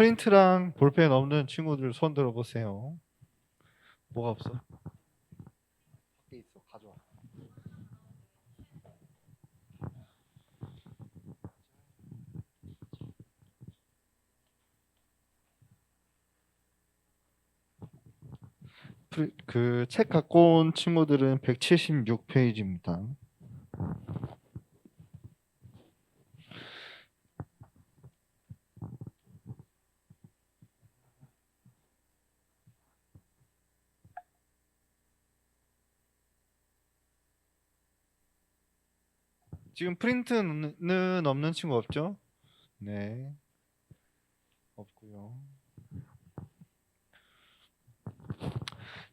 프린트랑 볼펜 없는 친구들 손 들어보세요. 뭐가 없어? 밖에 있어. 가져와. 그 책 갖고 온 친구들은 176페이지입니다. 지금 프린트는 없는 친구 없죠? 네, 없고요.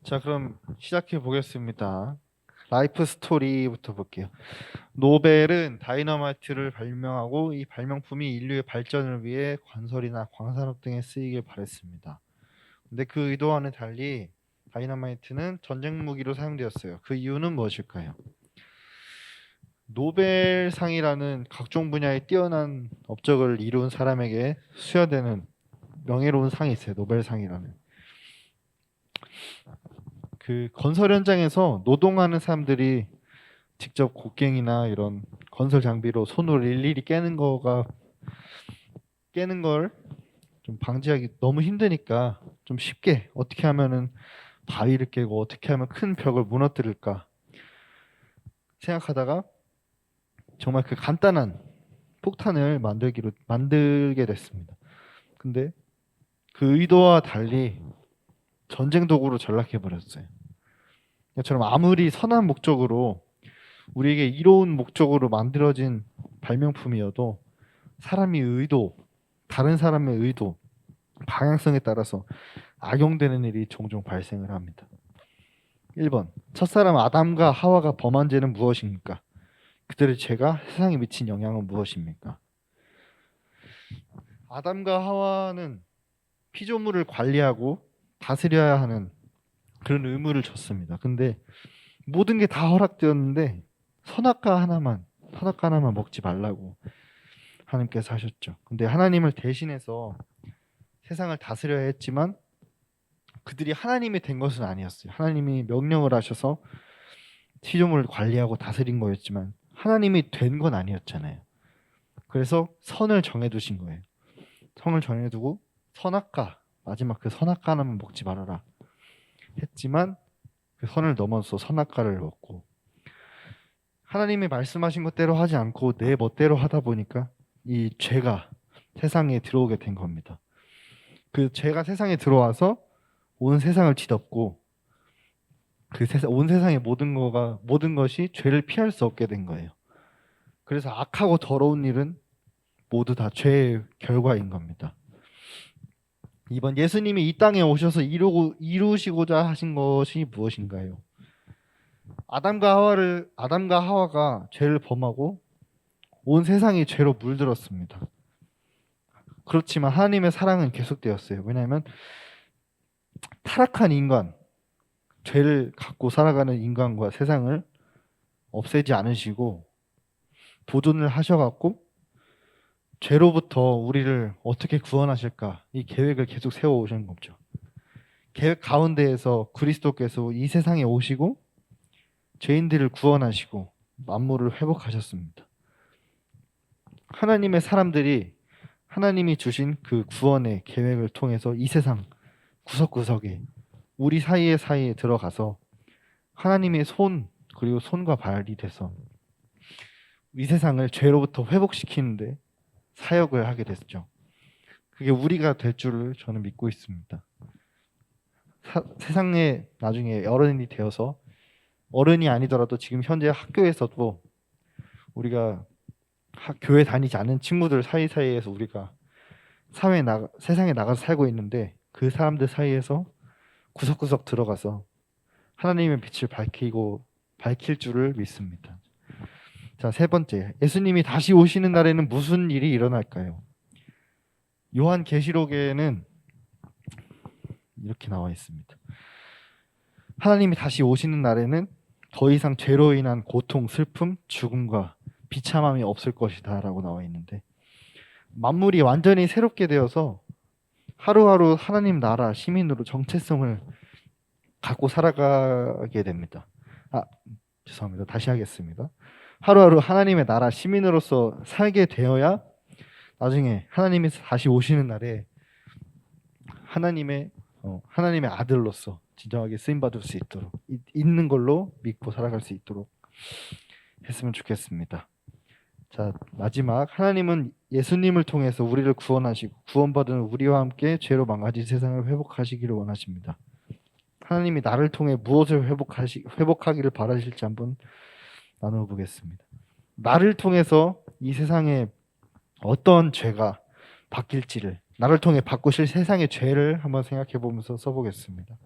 자, 그럼 시작해 보겠습니다. 라이프 스토리부터 볼게요. 노벨은 다이너마이트를 발명하고 이 발명품이 인류의 발전을 위해 건설이나 광산업 등에 쓰이길 바랬습니다. 근데 그 의도와는 달리 다이너마이트는 전쟁 무기로 사용되었어요. 그 이유는 무엇일까요? 노벨상이라는 각종 분야에 뛰어난 업적을 이룬 사람에게 수여되는 명예로운 상이 있어요. 노벨상이라는. 그 건설 현장에서 노동하는 사람들이 직접 곡괭이나 이런 건설 장비로 손으로 일일이 깨는 걸 좀 방지하기 너무 힘드니까 좀 쉽게 어떻게 하면은 바위를 깨고 어떻게 하면 큰 벽을 무너뜨릴까 생각하다가 정말 그 간단한 폭탄을 만들게 됐습니다. 근데 그 의도와 달리 전쟁 도구로 전락해 버렸어요. 이처럼 아무리 선한 목적으로 우리에게 이로운 목적으로 만들어진 발명품이어도 사람이 다른 사람의 의도, 방향성에 따라서 악용되는 일이 종종 발생을 합니다. 1번. 첫사람 아담과 하와가 범한 죄는 무엇입니까? 그들의 죄가 세상에 미친 영향은 무엇입니까? 아담과 하와는 피조물을 관리하고 다스려야 하는 그런 의무를 졌습니다. 근데 모든 게 다 허락되었는데 선악과 하나만 먹지 말라고 하나님께서 하셨죠. 근데 하나님을 대신해서 세상을 다스려야 했지만 그들이 하나님이 된 것은 아니었어요. 하나님이 명령을 하셔서 피조물을 관리하고 다스린 거였지만 하나님이 된 건 아니었잖아요. 그래서 선을 정해두신 거예요. 선을 정해두고 마지막 그 선악과 하나만 먹지 말아라 했지만 그 선을 넘어서 선악과를 먹고 하나님이 말씀하신 것대로 하지 않고 내 멋대로 하다 보니까 이 죄가 세상에 들어오게 된 겁니다. 그 죄가 세상에 들어와서 온 세상을 뒤덮고 온 세상의 모든 것이 죄를 피할 수 없게 된 거예요. 그래서 악하고 더러운 일은 모두 다 죄의 결과인 겁니다. 이번 예수님이 이 땅에 오셔서 이루시고자 하신 것이 무엇인가요? 아담과 하와가 죄를 범하고 온 세상이 죄로 물들었습니다. 그렇지만 하나님의 사랑은 계속되었어요. 왜냐하면 타락한 인간, 죄를 갖고 살아가는 인간과 세상을 없애지 않으시고 보존을 하셔갖고 죄로부터 우리를 어떻게 구원하실까 이 계획을 계속 세워 오신 거죠. 계획 가운데에서 그리스도께서 이 세상에 오시고 죄인들을 구원하시고 만물을 회복하셨습니다. 하나님의 사람들이 하나님이 주신 그 구원의 계획을 통해서 이 세상 구석구석에 우리 사이에 들어가서 하나님의 그리고 손과 발이 돼서 이 세상을 죄로부터 회복시키는데 사역을 하게 됐죠. 그게 우리가 될 줄을 저는 믿고 있습니다. 세상에 나중에 어른이 되어서 어른이 아니더라도 지금 현재 학교에서도 우리가 교회 다니지 않는 친구들 사이사이에서 우리가 세상에 나가서 살고 있는데 그 사람들 사이에서 구석구석 들어가서 하나님의 빛을 밝힐 줄을 믿습니다. 자, 세 번째. 예수님이 다시 오시는 날에는 무슨 일이 일어날까요? 요한계시록에는 이렇게 나와 있습니다. 하나님이 다시 오시는 날에는 더 이상 죄로 인한 고통, 슬픔, 죽음과 비참함이 없을 것이다 라고 나와 있는데 만물이 완전히 새롭게 되어서 하루하루 하나님 나라 시민으로 정체성을 갖고 살아가게 됩니다. 아, 죄송합니다. 다시 하겠습니다. 하루하루 하나님의 나라 시민으로서 살게 되어야 나중에 하나님이 다시 오시는 날에 하나님의 하나님의 아들로서 진정하게 쓰임 받을 수 있도록 있는 걸로 믿고 살아갈 수 있도록 했으면 좋겠습니다. 자, 마지막 하나님은 예수님을 통해서 우리를 구원하시고 구원받은 우리와 함께 죄로 망가진 세상을 회복하시기를 원하십니다. 하나님이 나를 통해 무엇을 회복하기를 바라실지 한번 나누어 보겠습니다. 나를 통해서 이 세상에 어떤 죄가 바뀔지를 나를 통해 바꾸실 세상의 죄를 한번 생각해 보면서 써보겠습니다.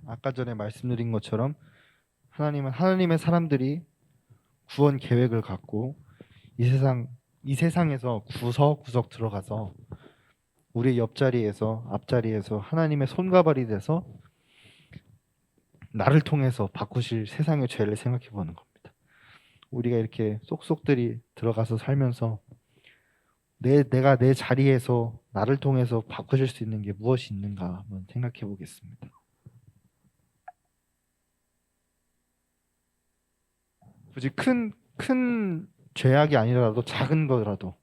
아까 전에 말씀드린 것처럼 하나님은 하나님의 사람들이 구원 계획을 갖고 이 세상에서 구석구석 들어가서 우리의 옆자리에서 앞자리에서 하나님의 손과 발이 돼서 나를 통해서 바꾸실 세상의 죄를 생각해 보는 겁니다. 우리가 이렇게 쏙쏙들이 들어가서 살면서 내가 내 자리에서 나를 통해서 바꾸실 수 있는 게 무엇이 있는가 한번 생각해 보겠습니다. 굳이 큰 죄악이 아니라도 작은 거라도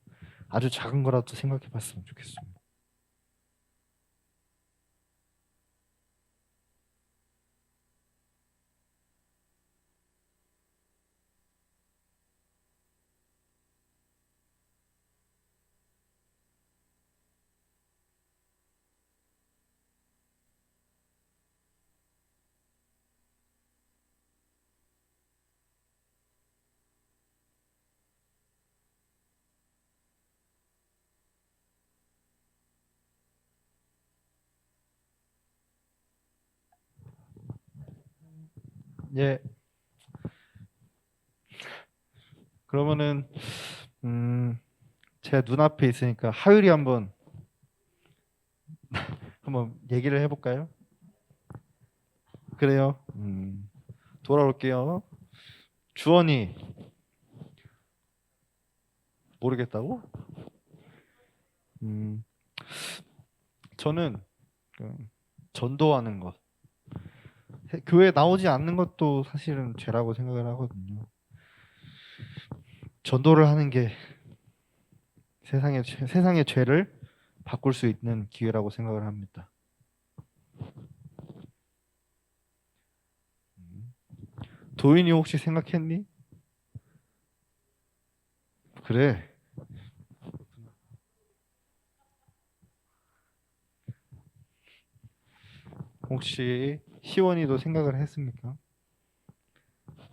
아주 작은 거라도 생각해 봤으면 좋겠습니다. 예, 그러면은 제 눈앞에 있으니까 하율이 한번 얘기를 해볼까요? 그래요. 돌아올게요. 주원이 모르겠다고? 음, 저는 그 전도하는 것, 교회 나오지 않는 것도 사실은 죄라고 생각을 하거든요. 전도를 하는 게 세상의 죄를 바꿀 수 있는 기회라고 생각을 합니다. 도인이 혹시 생각했니? 그래. 혹시 시원이도 생각을 했습니까?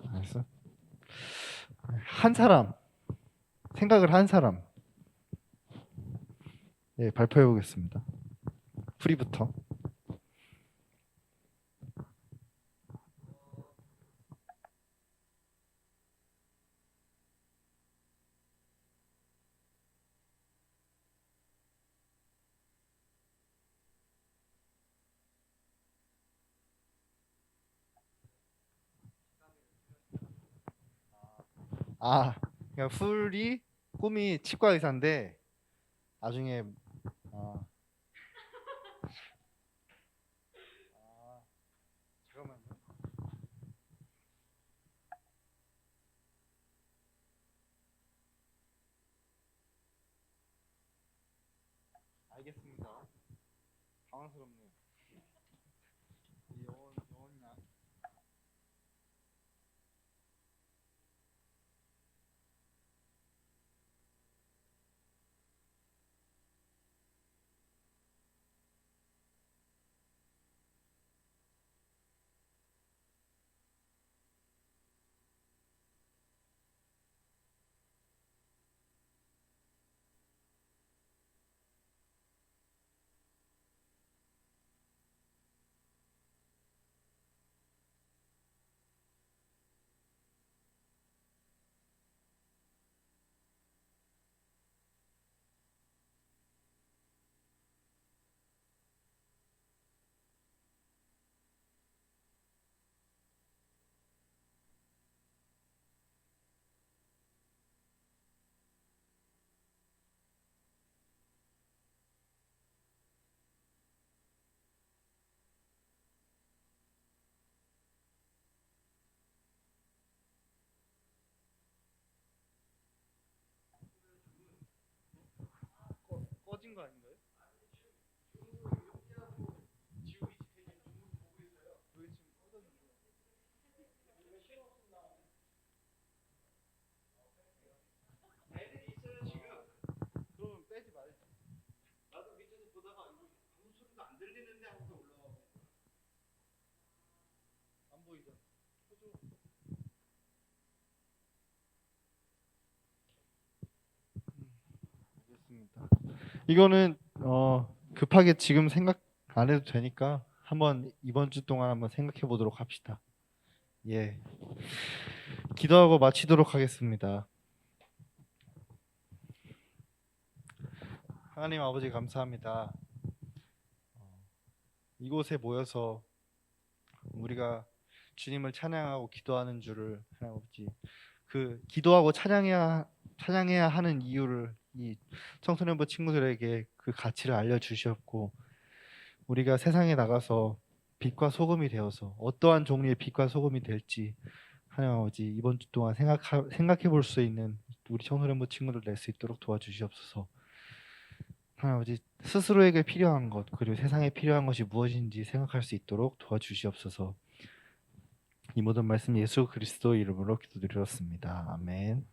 알았어. 한 사람, 생각을 한 사람, 예, 발표해 보겠습니다. 프리부터. 아, 그러니까 풀이 꿈이 치과 의사인데 나중에 아, 잠깐만요. 알겠습니다. 당황스럽네요. 영원 거 아닌가요? 그러면 빼지 말지. 나도 밑에서 보다가 이거 아무 소리도 안 들리는데 하고서 올라가고 안 보이잖아. 알겠습니다. 이거는 급하게 지금 생각 안 해도 되니까 한번 이번 주 동안 한번 생각해 보도록 합시다. 예. 기도하고 마치도록 하겠습니다. 하나님 아버지 감사합니다. 이곳에 모여서 우리가 주님을 찬양하고 기도하는 줄을 하나님 아버지 그 기도하고 찬양해야 하는 이유를 이 청소년부 친구들에게 그 가치를 알려주셨고 우리가 세상에 나가서 빛과 소금이 되어서 어떠한 종류의 빛과 소금이 될지 하나님 아버지 이번 주 동안 생각해 볼 수 있는 우리 청소년부 친구들 낼 수 있도록 도와주시옵소서. 하나님 아버지 스스로에게 필요한 것 그리고 세상에 필요한 것이 무엇인지 생각할 수 있도록 도와주시옵소서. 이 모든 말씀 예수 그리스도 이름으로 기도드렸습니다. 아멘.